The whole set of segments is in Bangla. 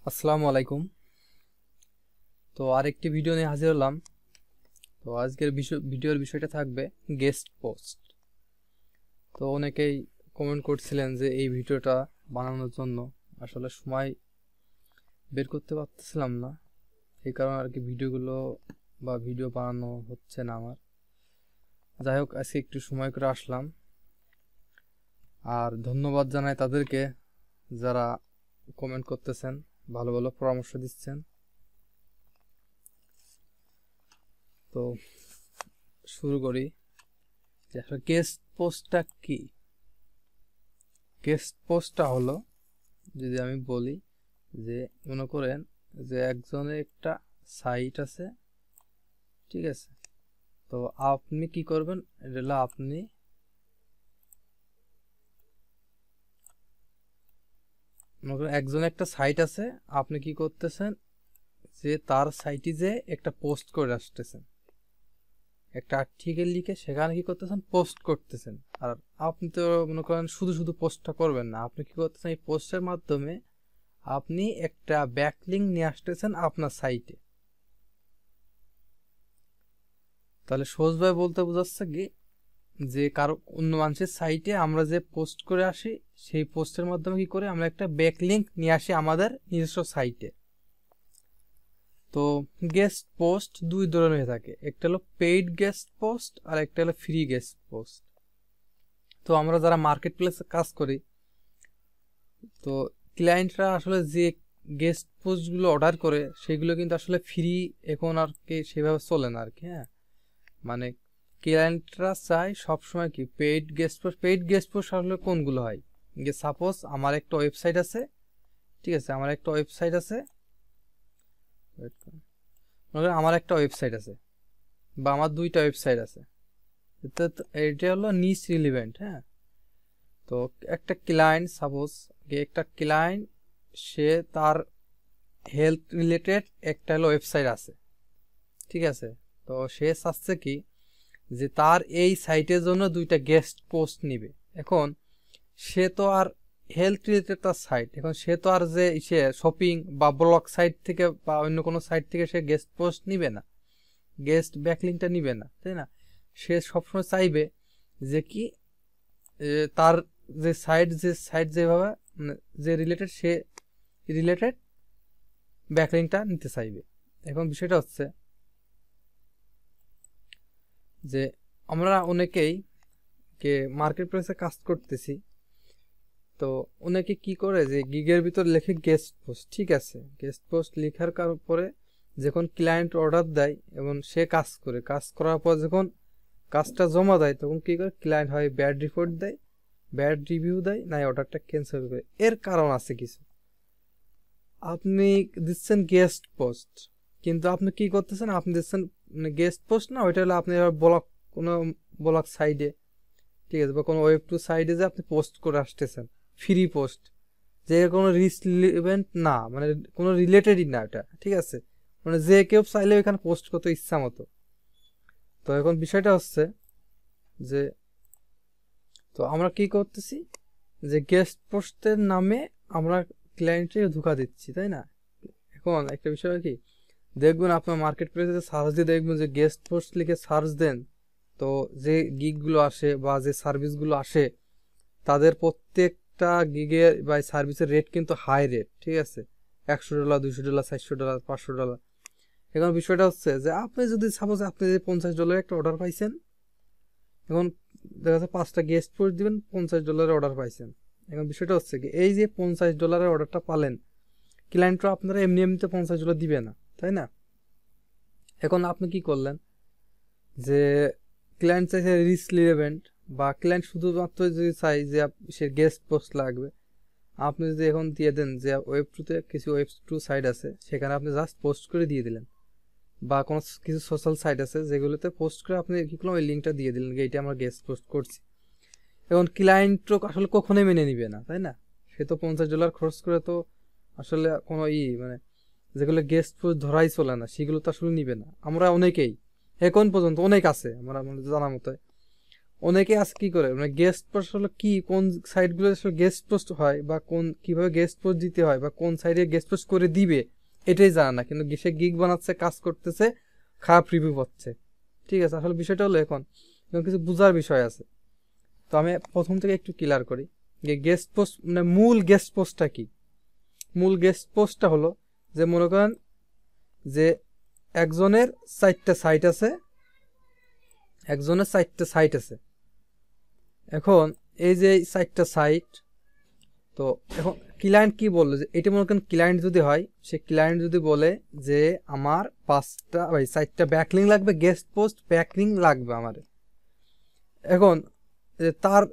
আসসালামু আলাইকুম। তো আরেকটি ভিডিও নিয়ে হাজির হলাম। তো আজকের ভিডিওর বিষয়টা থাকবে গেস্ট পোস্ট। তো অনেকেই কমেন্ট করছিলেন যে এই ভিডিওটা বানানোর জন্য আসলে সময় বের করতে পারতেছিলাম না, এই কারণে আর কি ভিডিও বানানো হচ্ছে না আমার। যাই হোক, আজকে একটু সময় করে আসলাম। আর ধন্যবাদ জানাই তাদেরকে যারা কমেন্ট করতেছেন, ভালো ভালো পরামর্শ দিচ্ছেন। তো শুরু করি যে আসলে গেস্ট পোস্টটা কি। গেস্ট পোস্টটা হলো, যদি আমি বলি যে মনে করেন যে একজনের একটা সাইট আছে, ঠিক আছে। তো আপনি কি করবেন, এটা হলো আপনি মনে করেন একজনের একটা সাইট আছে, আপনি কি করতেছেন যে তার সাইটে যে একটা পোস্ট করে আসতেছেন, একটা আর্টিকেল লিখে সেখানে কি করতেছেন, পোস্ট করতেছেন। আর আপনি তো মনে করেন শুধু শুধু পোস্টটা করবেন না, আপনি কি করতেছেন এই পোস্টের মাধ্যমে আপনি একটা ব্যাকলিঙ্ক নিয়ে আসতেছেন আপনার সাইটে। তাহলে সহজভাবে বলতে বোঝাচ্ছে কি যে কারো অন্য মানুষের সাইটে আমরা যে পোস্ট করে আসি, সেই পোস্টের মাধ্যমে কি করে আমরা একটা ব্যাকলিঙ্ক নিয়ে আসি আমাদের নিজস্ব সাইটে। তো গেস্ট পোস্ট দুই ধরনের হয়ে থাকে, একটা হলো পেইড গেস্ট পোস্ট আর একটা হলো ফ্রি গেস্ট পোস্ট। তো আমরা যারা মার্কেট প্লেসে কাজ করি, তো ক্লায়েন্টরা আসলে যে গেস্ট পোস্টগুলো অর্ডার করে সেগুলো কিন্তু আসলে ফ্রি এখন আর কি সেভাবে চলে না আর কি। হ্যাঁ, মানে ক্লায়েন্টরা চায় সবসময় কি পেইড গেস্ট পোস্ট আসলে কোনগুলো হয়, যে সাপোজ আমার একটা ওয়েবসাইট আছে, ঠিক আছে, আমার একটা ওয়েবসাইট আছে আমার একটা ওয়েবসাইট আছে বা আমার দুইটা ওয়েবসাইট আছে। এটা হলো নিচ রিলিভেন্ট। হ্যাঁ, তো একটা ক্লায়েন্ট সাপোজ একটা ক্লায়েন্ট সে তার হেলথ রিলেটেড একটা হলো ওয়েবসাইট আছে, ঠিক আছে। তো সে চাচ্ছে কি যে তার এই সাইটের জন্য দুইটা গেস্ট পোস্ট নিবে। এখন সে তো আর হেলথ রিলেটেড তার সাইট, এখন সে তো আর যে সে শপিং বা ব্লগ সাইট থেকে বা অন্য কোনো সাইট থেকে সে গেস্ট পোস্ট নিবে না, গেস্ট ব্যাকলিংটা নিবে না, তাই না। সে সবসময় চাইবে যে কি তার যে সাইট যেভাবে যে রিলেটেড, সে রিলেটেড ব্যাকলিংটা নিতে চাইবে। এখন বিষয়টা হচ্ছে যে আমরা অনেকেই কে মার্কেট প্লেসে কাজ করতেছি, তো অনেকে কি করে যে গিগের ভিতর লেখে গেস্ট পোস্ট, ঠিক আছে। গেস্ট পোস্ট লেখার পরে যখন ক্লায়েন্ট অর্ডার দেয় এবং সে কাজ করার পর যখন কাজটা জমা দেয়, তখন কি করে ক্লায়েন্ট হয় ব্যাড রিপোর্ট দেয়, ব্যাড রিভিউ দেয়, না অর্ডারটা ক্যান্সেল করে। এর কারণ আছে কিছু। আপনি দিচ্ছেন গেস্ট পোস্ট, কিন্তু আপনি কি করতেছেন, আপনি দিচ্ছেন গেস্ট পোস্ট না, ওইটা হলো আপনি কোনো ব্লগ সাইডে, ঠিক আছে, বা কোনো ওয়েব টু সাইডে যে আপনি পোস্ট করে আসতেছেন ফ্রি পোস্ট, যে কোনো রিলেভেন্ট না, মানে কোনো রিলেটেডই না এটা, ঠিক আছে। মানে যে কেউ চাইলে ওইখানে পোস্ট করতে ইচ্ছা মতো। তো এখন বিষয়টা হচ্ছে যে তো আমরা কি করতেছি যে গেস্ট পোস্টের নামে আমরা ক্লায়েন্টে ধোঁকা দিচ্ছি, তাই না। এখন একটা বিষয় কি, দেখবেন আপনার মার্কেট প্লেসে সার্চ দিয়ে দেখবেন যে গেস্ট পোস্ট লিখে সার্চ দেন, তো যে গিগগুলো আসে বা যে সার্ভিসগুলো আসে, তাদের প্রত্যেকটা গিগের বা সার্ভিসের রেট কিন্তু হাই রেট, ঠিক আছে। $100, $200, $400, $500। এখন বিষয়টা হচ্ছে যে আপনি যদি সাপোজ আপনি যে $50 একটা অর্ডার পাইছেন, এখন দেখা যাচ্ছে 5টা গেস্ট পোস্ট দিবেন, $50 অর্ডার পাইছেন। এখন বিষয়টা হচ্ছে কি, এই যে $50 অর্ডারটা পালেন, ক্লায়েন্টরা আপনারা এমনি এমনিতে $50 দিবে না, তাই না। এখন আপনি কি করলেন যে ক্লায়েন্ট চাইছে রিস্ক রিলেভেন্ট, বা ক্লায়েন্ট শুধুমাত্র যদি চাই যে সে গেস্ট পোস্ট লাগবে, আপনি যদি এখন দিয়ে দেন যে ওয়েব টুতে কিছু ওয়েব টু সাইট আছে, সেখানে আপনি জাস্ট পোস্ট করে দিয়ে দিলেন, বা কোনো কিছু সোশ্যাল সাইট আছে যেগুলোতে পোস্ট করে আপনি কি করলেন, ওই লিঙ্কটা দিয়ে দিলেন যে এইটা আমরা গেস্ট পোস্ট করছি। এখন ক্লায়েন্টও আসলে কখনোই মেনে নিবে না, তাই না। সে তো $50 খরচ করে তো আসলে কোনো মানে যেগুলো গেস্ট পোস্ট ধরাই চলে না, সেগুলো তো আসলে নিবে না। আমরা অনেকেই এখন পর্যন্ত অনেক আছে আমার জানা মতো, অনেকে আজকে কি করে মানে গেস্ট পোস্ট হলো কি, কোন সাইটগুলো আসলে গেস্ট পোস্ট হয় বা কিভাবে গেস্ট পোস্ট দিতে হয় বা কোন সাইডে গেস্ট পোস্ট করে দিবে এটাই জানা না, কিন্তু সে গিগ বানাচ্ছে, কাজ করতেছে, খারাপ রিভিউ পাচ্ছে। ঠিক আছে, আসলে বিষয়টা হলো এখন কিছু বোঝার বিষয় আছে। তো আমি প্রথম থেকে একটু ক্লিয়ার করি যে গেস্ট পোস্ট মানে মূল গেস্ট পোস্টটা কি। মূল গেস্ট পোস্টটা হলো যে মনে করেন যে একজনের 4টা সাইট আছে, এখন এই যে 4টা সাইট, তো এখন ক্লায়েন্ট কি বললো যে এটা মনে করেন ক্লায়েন্ট যদি হয়, সে ক্লায়েন্ট যদি বলে যে আমার 4টা ব্যাকলিং লাগবে, গেস্ট পোস্ট ব্যাকলিং লাগবে আমার, এখন তার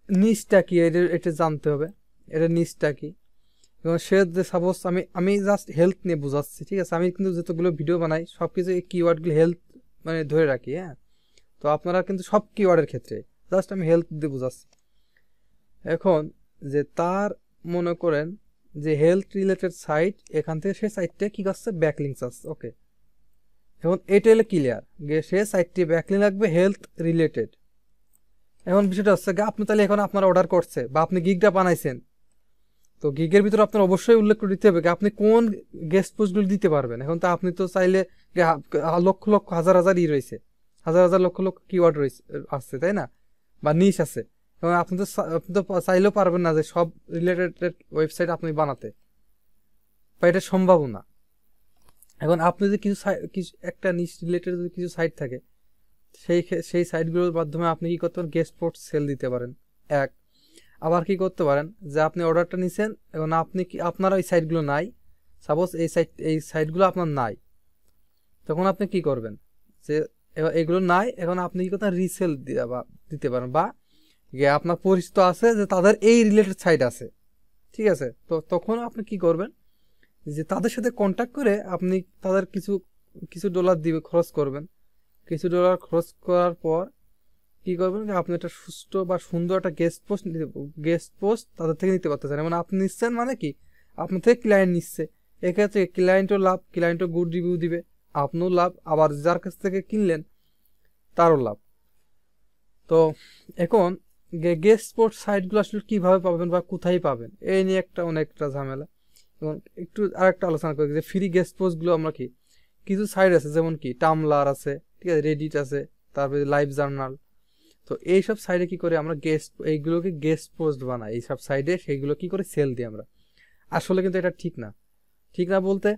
নিচটা কি এটা জানতে হবে, এটা নিচটা কি। এবং সে যে সাপোজ আমি জাস্ট হেলথ নিয়ে বোঝাচ্ছি, ঠিক আছে, আমি কিন্তু যতগুলো ভিডিও বানাই সব কিছু এই কিওয়ার্ডগুলো হেলথ মানে ধরে রাখি। হ্যাঁ, তো আপনারা কিন্তু সব কিওয়ার্ডের ক্ষেত্রে জাস্ট আমি হেলথ দিয়ে বোঝাচ্ছি। এখন যে তার মনে করেন যে হেলথ রিলেটেড সাইট, এখান থেকে সে সাইটটা কি করছে, ব্যাকলিংস আছে। ওকে, এখন এটা হলে ক্লিয়ার সে সাইটটি ব্যাকলিং লাগবে হেলথ রিলেটেড। এখন বিষয়টা হচ্ছে আপনি তাহলে এখন আপনার অর্ডার করছে বা আপনি গিগটা বানাইছেন, তো গিগের ভিতরে আপনার অবশ্যই উল্লেখ করে দিতে হবে আপনি কোন গেস্ট পোস্টগুলো দিতে পারবেন। এখন তো আপনি তো চাইলে লক্ষ লক্ষ হাজার হাজার রয়েছে, হাজার হাজার লক্ষ লক্ষ কিওয়ার্ড রয়েছে আছে, তাই না, বা নিশ আছে। এবং আপনি তো চাইলেও পারবেন না যে সব রিলেটেড ওয়েবসাইট আপনি বানাতে, বা এটা সম্ভব না। এখন আপনি যদি কিছু একটা নিশ রিলেটেড যদি কিছু সাইট থাকে, সেই সাইটগুলোর মাধ্যমে আপনি কি করতে পারেন, গেস্ট পোস্ট সেল দিতে পারেন। আবার কি করতে পারেন যে আপনি অর্ডারটা নিছেন, এবং আপনি কি আপনার ওই সাইটগুলো নাই, সাপোজ এই সাইটগুলো আপনার নাই, তখন আপনি কি করবেন যে এগুলো নাই, এখন আপনি কি করতে রিসেল দিতে পারেন, বা আপনার পরিচিত আছে যে তাদের এই রিলেটেড সাইট আছে, ঠিক আছে। তো তখন আপনি কি করবেন যে তাদের সাথে কন্ট্যাক্ট করে আপনি তাদের কিছু ডলার দিবে, খরচ করবেন। কিছু ডলার খরচ করার পর কি করবেন, আপনি একটা সুস্থ বা সুন্দর একটা গেস্ট পোস্ট তাদের থেকে নিতে পারতেছেন। মানে আপনি নিচ্ছেন মানে কি, আপনার থেকে ক্লায়েন্ট নিচ্ছে, এক্ষেত্রে ক্লায়েন্টও লাভ, ক্লায়েন্টও গুড রিভিউ দিবে, আপনিও লাভ, আবার যার কাছ থেকে কিনলেন তারও লাভ। তো এখন গেস্ট পোস্ট সাইটগুলো আসলে কিভাবে পাবেন বা কোথায় পাবেন, এই নিয়ে অনেকটা ঝামেলা। এবং একটু আরেকটা আলোচনা করি যে ফ্রি গেস্ট পোস্টগুলো আমরা কিছু সাইট আছে, যেমন কি টামলার আছে, ঠিক আছে, রেডিট আছে, তারপরে লাইভ জার্নাল। তো এইসব সাইডে কি করে আমরা এইগুলোকে গেস্ট পোস্ট বানাই, এইসব সাইডে সেইগুলো কি করে সেল দিই আমরা। আসলে কিন্তু এটা ঠিক না বলতে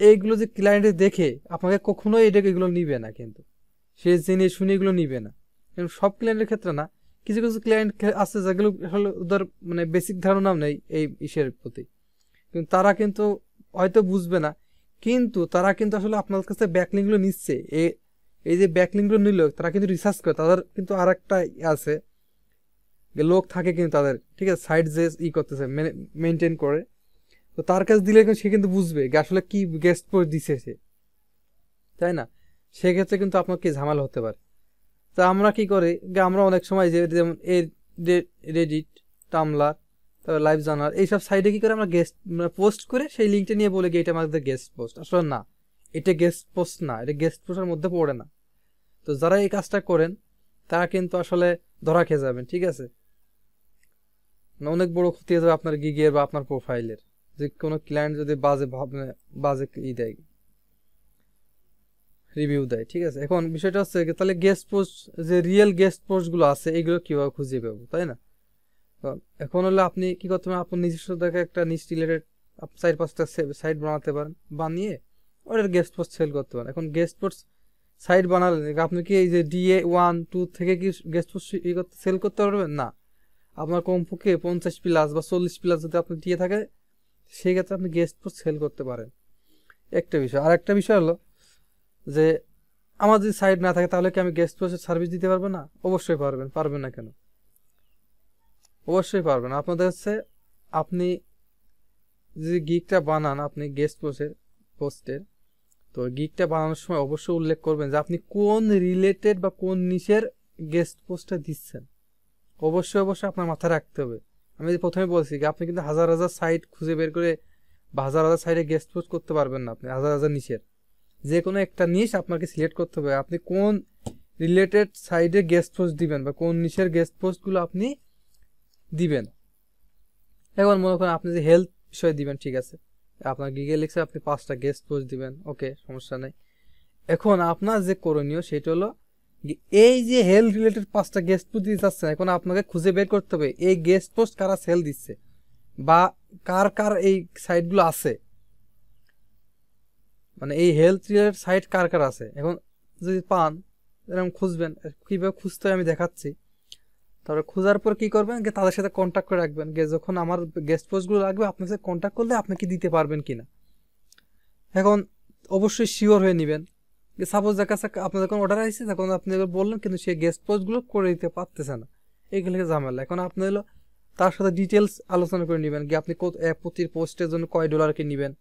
এইগুলো যে ক্লায়েন্টে দেখে আপনাকে কখনোই এগুলো নিবে না, কিন্তু সে জেনে শুনে এগুলো নিবে না। কিন্তু সব ক্লায়েন্টের ক্ষেত্রে না, কিছু কিছু ক্লায়েন্ট আছে যেগুলো আসলে ওদের মানে বেসিক ধারণাও নেই এই ইসের প্রতি, কিন্তু তারা কিন্তু হয়তো বুঝবে না, কিন্তু তারা কিন্তু আসলে আপনার কাছে ব্যাকলিংগুলো নিচ্ছে। এই যে ব্যাকলিংগুলো নিল, তারা কিন্তু রিসার্চ করে, তাদের কিন্তু আর একটা আছে লোক থাকে কিন্তু তাদের, ঠিক আছে, সাইট যে করতেছে মেনটেন করে, তো তার কাছে দিলে সে কিন্তু বুঝবে আসলে কি গেস্ট পোস্ট দিছে সে, তাই না। সেক্ষেত্রে কিন্তু আপনার কি ঝামেলা হতে পারে। তা আমরা কি করি, আমরা অনেক সময় যে যেমন রেডিট, টামলার, তারপর লাইভ জার্নাল, এইসব সাইটে কি করে আমরা গেস্ট পোস্ট করে সেই লিঙ্কটা নিয়ে বলে এটা আমাদের গেস্ট পোস্ট। আসলে না, এটা গেস্ট পোস্ট না, এটা গেস্ট পোস্টের মধ্যে পড়ে না। তো যারা এই কাজটা করেন তারা কিন্তু আসলে ধরা খেয়ে যাবেন, ঠিক আছে, অনেক বড় ক্ষতি হয়ে যাবে আপনার গিগের বা আপনার প্রোফাইলের। যে কোনো ক্লায়েন্ট যদি বাজে দেয়, রিভিউ দেয়, ঠিক আছে। এখন বিষয়টা হচ্ছে তাহলে গেস্ট পোস্ট যে রিয়েল গেস্ট পোস্টগুলো আছে এগুলো কিভাবে খুঁজে পাবো, তাই না। এখন হলে আপনি কি করতে পারেন, আপনার নিজস্ব দেখে একটা নিশ রিলেটেড 4-5টা সাইট বানাতে পারেন, বানিয়ে ওটার গেস্ট পোস্ট সেল করতে পারেন। এখন গেস্ট পোস্ট সাইট বানালেন, আপনি কি এই যে DA1-2 থেকে কি গেস্ট পোস্ট সেল করতে পারবেন না। আপনার কমপক্ষে 50+ বা 40+ যদি আপনি দিয়ে থাকে, সেই ক্ষেত্রে আপনি গেস্ট পোস্ট সেল করতে পারেন। একটা বিষয়। আর একটা বিষয় হলো যে আমার যদি সাইট না থাকে তাহলে কি আমি গেস্ট পোস্টের সার্ভিস দিতে পারবো না? অবশ্যই পারবেন না কেন? অবশ্যই পারবেন। আপনাদের হচ্ছে আপনি যদি গিগটা বানান, আপনি গেস্ট পোস্টের, তো গিগটা বানানোর সময় অবশ্যই উল্লেখ করবেন যে আপনি কোন রিলেটেড বা কোন নিশের গেস্ট পোস্টটা দিচ্ছেন। অবশ্যই আপনার মাথায় রাখতে হবে। আমি প্রথমে বলছি আপনি কিন্তু হাজার হাজার সাইট খুঁজে বের করে বা হাজার হাজার সাইটে গেস্ট পোস্ট করতে পারবেন না। আপনি হাজার হাজার নিশের যে কোনো একটা নিশ আপনাকে সিলেক্ট করতে হবে, আপনি কোন রিলেটেড সাইডে গেস্ট পোস্ট দিবেন বা কোন নিশের গেস্ট পোস্টগুলো আপনি দিবেন। এখন মনে করেন আপনি যে হেলথ বিষয় দিবেন, ঠিক আছে, আপনার গিগে লিখছে আপনি 5টা গেস্ট পোস্ট দিবেন, ওকে, সমস্যা নেই। এখন আপনার যে করণীয় সেটা হলো এই যে হেলথ রিলেটেড 5টা গেস্ট পোস্ট দিতে চাচ্ছেন, এখন আপনাকে খুঁজে বের করতে হবে এই গেস্ট পোস্ট কারা সেল দিচ্ছে বা কার কার এই সাইটগুলো আছে, মানে এই হেলথ রিলেটেড সাইট কার কার আছে। এখন যদি পান এরকম খুঁজবেন, কীভাবে খুঁজতে হয় আমি দেখাচ্ছি। তারপরে খোঁজার পর কি করবেন, তাদের সাথে কন্ট্যাক্ট করে রাখবেন, যখন আমার গেস্ট পোস্টগুলো লাগবে আপনার সাথে কন্ট্যাক্ট করলে আপনি কি দিতে পারবেন কিনা। এখন অবশ্যই শিওর হয়ে নেবেন। সাপোজ যার কাছে আপনার যখন অর্ডার আসছে তখন আপনি বললেন কিন্তু সে গেস্ট পোস্টগুলো করে দিতে পারতেছে না, এইগুলো ঝামেলা। এখন আপনি হলো তার সাথে ডিটেলস আলোচনা করে নেবেন কি আপনি প্রতি পোস্টের জন্য কয় ডলার কি নেবেন,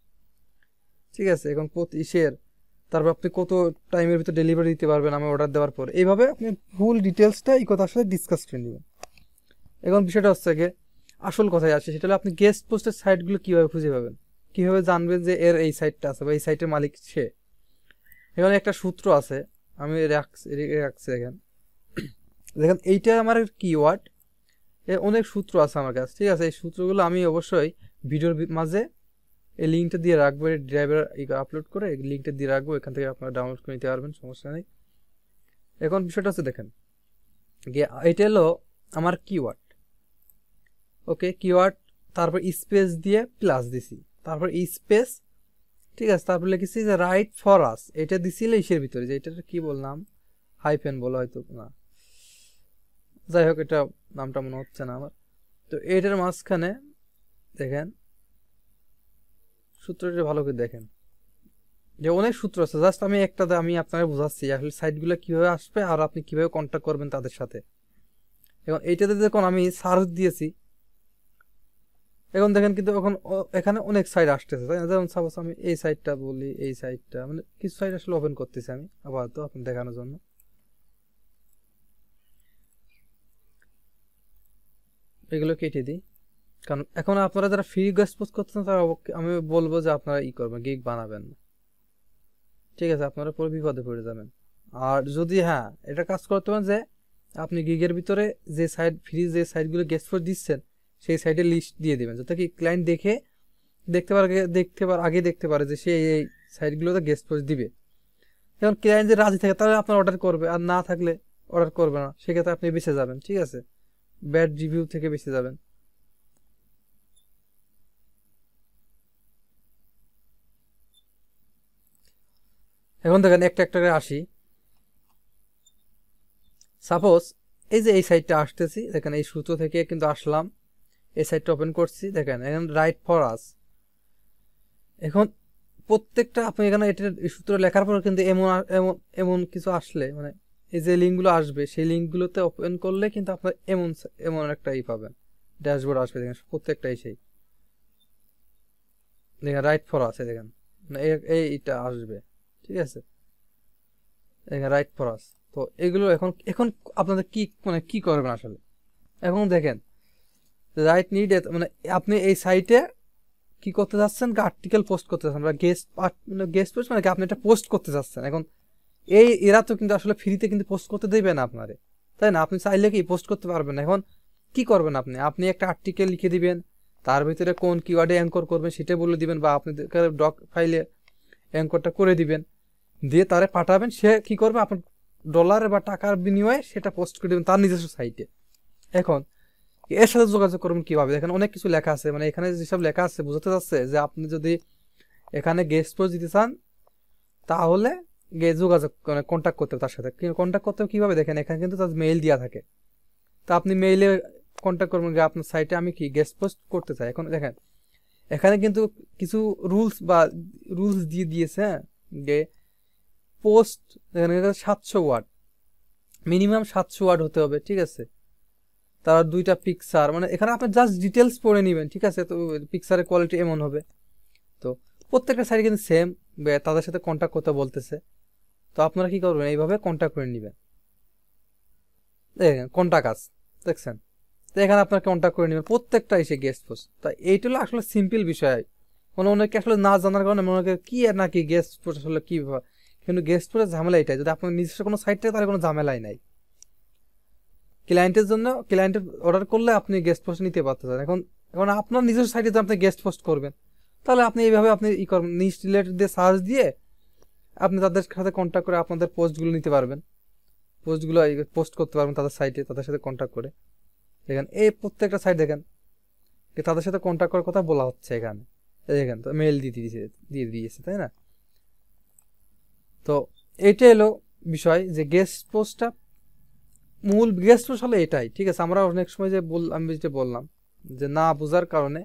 ঠিক আছে, এখন প্রতি শেয়ার, তারপর আপনি কত টাইমের ভিতরে ডেলিভারি দিতে পারবেন আমি অর্ডার দেওয়ার পর। এইভাবে আপনি ফুল ডিটেলসটা এই কথার সাথে ডিসকাস করে নেবেন। এখন বিষয়টা হচ্ছে গিয়ে আসল কথায় আসে, সেটা হলো আপনি গেস্ট পোস্টের সাইটগুলো কীভাবে খুঁজে পাবেন, কীভাবে জানবেন যে এর এই সাইটটা আছে বা এই সাইটের মালিক সে। এখানে একটা সূত্র আছে, আমি রাখছি দেখেন, দেখেন এইটা আমার কিওয়ার্ড, এর অনেক সূত্র আছে আমার কাছে, ঠিক আছে। এই সূত্রগুলো আমি অবশ্যই ভিডিওর মাঝে এই লিঙ্কটা দিয়ে রাখবো, ড্রাইভার আপলোড করে এই লিঙ্কটা দিয়ে রাখবো, এখান থেকে আপনারা ডাউনলোড করে নিতে পারবেন, সমস্যা নেই। এখন বিষয়টা হচ্ছে দেখেন, এটা হলো আমার কিওয়ার্ড, ওকে, কিওয়ার্ড, তারপর স্পেস দিয়ে প্লাস দিছি, তারপর স্পেস, ঠিক আছে, তারপর লিখেছি যে রাইট ফর আস, এটা দিছিল ইসের ভিতরে, যে এটা কি বললাম, হাইফেন বলা হয়তো না, যাই হোক এটা নামটা মনে হচ্ছে না আমার। তো এটার মাঝখানে দেখেন সূত্রটা ভালো করে দেখেন, যে অনেক সূত্র আছে, জাস্ট আমি একটাতে আমি আপনাকে বোঝাচ্ছি আসলে সাইটগুলো কিভাবে আসবে আর আপনি কিভাবে কন্ট্যাক্ট করবেন তাদের সাথে। এখন এইটাতে যখন আমি সার্চ দিয়েছি, এখন দেখেন কিন্তু এখন এখানে অনেক সাইট আসতেছে, তাই না? যেমন সাপোজ আমি এই সাইটটা বলি, এই সাইটটা মানে কিছু সাইট আসলে ওপেন করতেছি আমি আপাতত আপনি দেখানোর জন্য। এগুলো কেটে দিই, কারণ এখন আপনারা যারা ফ্রি গেস্ট পোস্ট করতেছেন তারা আমি বলবো যে আপনারা করবেন, গিগ বানাবেন না, ঠিক আছে, আপনারা পুরো বিপদে পড়ে যাবেন। আর যদি হ্যাঁ এটা কাজ করতে পারেন যে আপনি গিগের ভিতরে যে সাইট ফ্রি যে সাইটগুলো গেস্ট পোস্ট দিচ্ছেন সেই সাইটের লিস্ট দিয়ে দেবেন, যাতে কি ক্লায়েন্ট দেখতে পারে যে সে এই সাইটগুলোতে গেস্ট পোস্ট দিবে। এখন ক্লায়েন্ট যে রাজি থাকে তাহলে আপনার অর্ডার করবে, আর না থাকলে অর্ডার করবে না, সেক্ষেত্রে আপনি বেঁচে যাবেন, ঠিক আছে, ব্যাড রিভিউ থেকে বেঁচে যাবেন। এখন দেখেন একটা একটা করে আসি। সাপোজ এই যে এই সাইটটা আসতেছি, দেখেন এই সূত্র থেকে কিন্তু আসলাম, এই সাইটটা ওপেন করছি, দেখেন এখন রাইট ফর আস। এখন প্রত্যেকটা আপনি এখানে এটার সূত্র লেখার পর কিন্তু এমন কিছু আসলে মানে এই যে লিঙ্কগুলো আসবে সেই লিঙ্কগুলোতে ওপেন করলে কিন্তু আপনার এমন একটা পাবেন, ড্যাশবোর্ড আসবে, দেখেন প্রত্যেকটাই সেই দেখেন রাইট ফর আস, দেখেন এইটা আসবে, ঠিক আছে, দেখেন রাইট ফর আস। তো এগুলো এখন এখন আপনাদের কি করবেন আসলে, এখন দেখেন রাইট নিড, মানে আপনি এই সাইটে কি করতে যাচ্ছেন, আর্টিকেল পোস্ট করতে যাচ্ছেন বা গেস্ট পোস্ট মানে আপনি একটা পোস্ট করতে যাচ্ছেন। এখন এরা তো কিন্তু আসলে ফ্রিতে কিন্তু পোস্ট করতে দেবে না আপনারে, তাই না? আপনি চাইলে কি পোস্ট করতে পারবেন। এখন কি করবেন, আপনি একটা আর্টিকেল লিখে দিবেন, তার ভিতরে কোন কিওয়ার্ডে অ্যাঙ্কর করবেন সেটা বলে দিবেন, বা আপনি ডক ফাইলে অ্যাঙ্করটা করে দিবেন, দিয়ে তারে পাঠাবেন, সে কি করবে আপনার ডলার বা টাকার বিনিময়ে সেটা পোস্ট করে দেবেন তার নিজস্ব সাইটে। এখন এর সাথে যোগাযোগ করবেন কিভাবে, দেখেন অনেক কিছু লেখা আছে, মানে এখানে যেসব লেখা আছে বোঝাতে যাচ্ছে যে আপনি যদি এখানে গেস্ট পোস্ট দিতে চান তাহলে যোগাযোগ কন্ট্যাক্ট করতে হবে তার সাথে। কন্ট্যাক্ট করতে হবে কীভাবে, দেখেন এখানে কিন্তু তার মেইল দেওয়া থাকে, তো আপনি মেইলে কন্ট্যাক্ট করবেন যে আপনার সাইটে আমি কি গেস্ট পোস্ট করতে চাই। এখন দেখেন এখানে কিন্তু কিছু রুলস দিয়ে দিয়েছে, হ্যাঁ, যে পোস্ট এখানে 700 ওয়ার্ড, মিনিমাম 700 ওয়ার্ড হতে হবে, ঠিক আছে, তার 2টা পিকচার, মানে এখানে আপনি জাস্ট ডিটেলস পড়ে নেবেন, ঠিক আছে। তো পিকচারের কোয়ালিটি এমন হবে, তো প্রত্যেকটা সাইটে কিন্তু সেম তাদের সাথে কন্ট্যাক্ট করতে বলতেছে, তো আপনারা কি করবেন, এইভাবে কন্ট্যাক্ট করে নেবেন। দেখেন কন্ট্যাক্ট আস, দেখছেন, তো এখানে আপনারা কন্ট্যাক্ট করে নেবেন প্রত্যেকটা এসে গেস্ট পোস্ট। তো এইটা হলো আসলে সিম্পল বিষয়, অনেকে আসলে না জানার কারণে মনে করে কি আর নাকি গেস্ট পোস্ট আসলে কি, কিন্তু গেস্ট পোস্টের ঝামেলা এটাই, যদি আপনার নিজস্ব কোনো সাইট থাকে তাহলে কোনো ঝামেলাই নাই। ক্লায়েন্টের জন্য, ক্লায়েন্টের অর্ডার করলে আপনি গেস্ট পোস্ট নিতে পারতেছেন। এখন এখন আপনার নিজস্ব সাইটে যদি আপনি গেস্ট পোস্ট করবেন, তাহলে আপনি এইভাবে আপনি ই করবেন, নিচ রিলেটেড দিয়ে সার্চ দিয়ে আপনি তাদের সাথে কন্ট্যাক্ট করে আপনাদের পোস্টগুলো নিতে পারবেন, পোস্টগুলো পোস্ট করতে পারবেন তাদের সাইটে, তাদের সাথে কন্ট্যাক্ট করে। দেখেন এই প্রত্যেকটা সাইট দেখেন তাদের সাথে কন্ট্যাক্ট করার কথা বলা হচ্ছে এখানে, দেখেন তো মেল দিয়ে দিয়েছে, তাই না? তো এইটা এলো বিষয় যে গেস্ট পোস্টটা, মূল গেস্ট পোস্ট হলো এটাই, ঠিক আছে। আমরা অনেক সময় যে আমি যেটা বললাম যে না বোঝার কারণে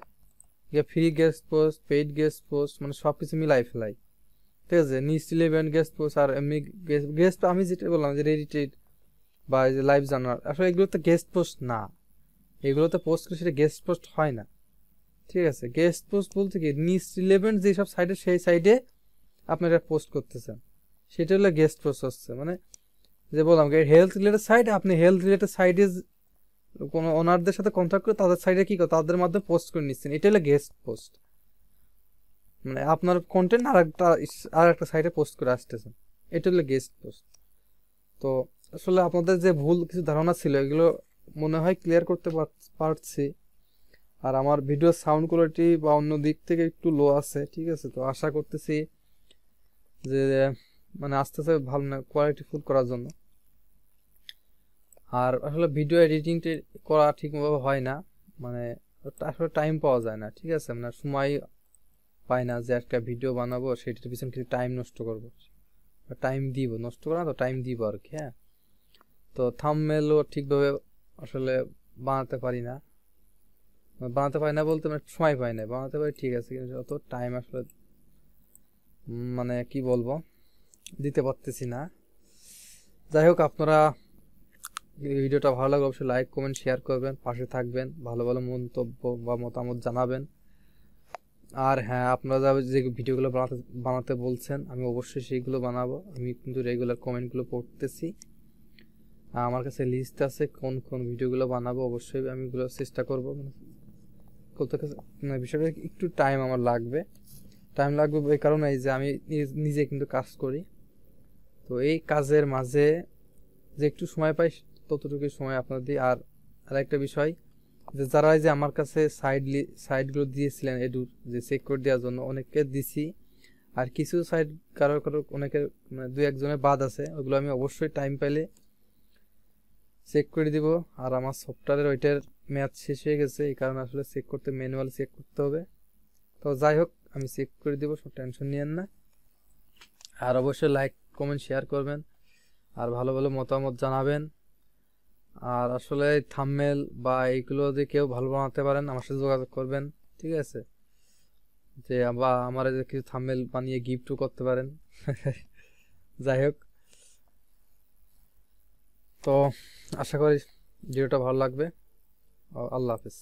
free guest post, paid guest post মানে সব কিছু মিলাই ফেলাই, ঠিক আছে। নিচ রিলেভেন্ট গেস্ট পোস্ট আর এমনি গেস্ট আমি যেটা বললাম যে রেডিটেড বা যে লাইভ জার্নাল, আসলে এগুলো তো গেস্ট পোস্ট না, এগুলোতে পোস্ট করে সেটা গেস্ট পোস্ট হয় না, ঠিক আছে। গেস্ট পোস্ট বলতে কি নিচ রিলেভেন্ট যেসব সাইটে সেই সাইডে আপনারা পোস্ট করতেছেন, সেটা হলো গেস্ট পোস্ট হচ্ছে। মানে যে বললাম হেলথ রিলেটেড সাইট, আপনি হেলথ রিলেটেড সাইটে কোনো ওনারদের সাথে কন্ট্যাক্ট করে তাদের সাইডে কি করে তাদের মাধ্যমে পোস্ট করে নিচ্ছেন, এটা হলো গেস্ট পোস্ট। মানে আপনার কন্টেন্ট আর একটা সাইটে পোস্ট করে আসতেছেন, এটা হলো গেস্ট পোস্ট। তো আসলে আপনাদের যে ভুল কিছু ধারণা ছিল এগুলো মনে হয় ক্লিয়ার করতে পারছি। আর আমার ভিডিও সাউন্ড কোয়ালিটি বা অন্য দিক থেকে একটু লো আছে, ঠিক আছে। তো আশা করতেছি যে মানে আস্তে আস্তে ভালো না কোয়ালিটি ফুল করার জন্য। আর আসলে ভিডিও এডিটিং করা ঠিকভাবে হয় না, মানে আসলে টাইম পাওয়া যায় না, ঠিক আছে। মানে সময় পাই না যে একটা ভিডিও বানাবো সেটার পিছনে কিছু টাইম নষ্ট করবো, টাইম দিব, নষ্ট করা তো টাইম দিব আর কি। হ্যাঁ, তো থাম্বনেলও ঠিকভাবে আসলে বানাতে পারি না, বলতে মানে সময় পাই না, বানাতে পারি ঠিক আছে, কিন্তু অত টাইম আসলে মানে কি বলবো দিতে পারতেছি না। যাই হোক, আপনারা ভিডিওটা ভালো লাগলে অবশ্যই লাইক কমেন্ট শেয়ার করবেন, পাশে থাকবেন, ভালো ভালো মন্তব্য বা মতামত জানাবেন। আর হ্যাঁ, আপনারা যে ভিডিওগুলো বানাতে বলছেন আমি অবশ্যই সেইগুলো বানাবো। আমি কিন্তু রেগুলার কমেন্টগুলো পড়তেছি, আমার কাছে লিস্ট আছে কোন কোন ভিডিওগুলো বানাবো, অবশ্যই আমি এগুলো চেষ্টা করবো। বিষয়টা একটু টাইম আমার লাগবে এই কারণে যে আমি নিজে কিন্তু কাজ করি, তো এই কাজের মাঝে যে একটু সময় পাই ততটুকু সময় আপনার দিই। আর আরেকটা বিষয় যে যারা যে আমার কাছে সাইটগুলো দিয়েছিলেন এডুর যে চেক করে দেওয়ার জন্য, অনেককে দিছি, আর কিছু সাইট কারো অনেকের মানে দু একজনের বাদ আছে, ওগুলো আমি অবশ্যই টাইম পাইলে চেক করে দিব। আর আমার সফটওয়্যারের ওইটার মেয়াদ শেষ হয়ে গেছে, এই কারণে আসলে চেক করতে ম্যানুয়ালি চেক করতে হবে। তো যাই হোক, আমি চেক করে দিব, সব টেনশন নিয়েন না। আর অবশ্যই লাইক কমেন্ট শেয়ার করবেন আর ভালো ভালো মতামত জানাবেন। আর আসলে থাম্বনেল বা এইগুলো যদি কেউ ভালো বানাতে পারেন আমার সাথে যোগাযোগ করবেন, ঠিক আছে। যে বা আমার কিছু থাম্বনেল বানিয়ে গিফটও করতে পারেন। যাই হোক, তো আশা করি ভিডিওটা ভালো লাগবে। আল্লাহ হাফেজ।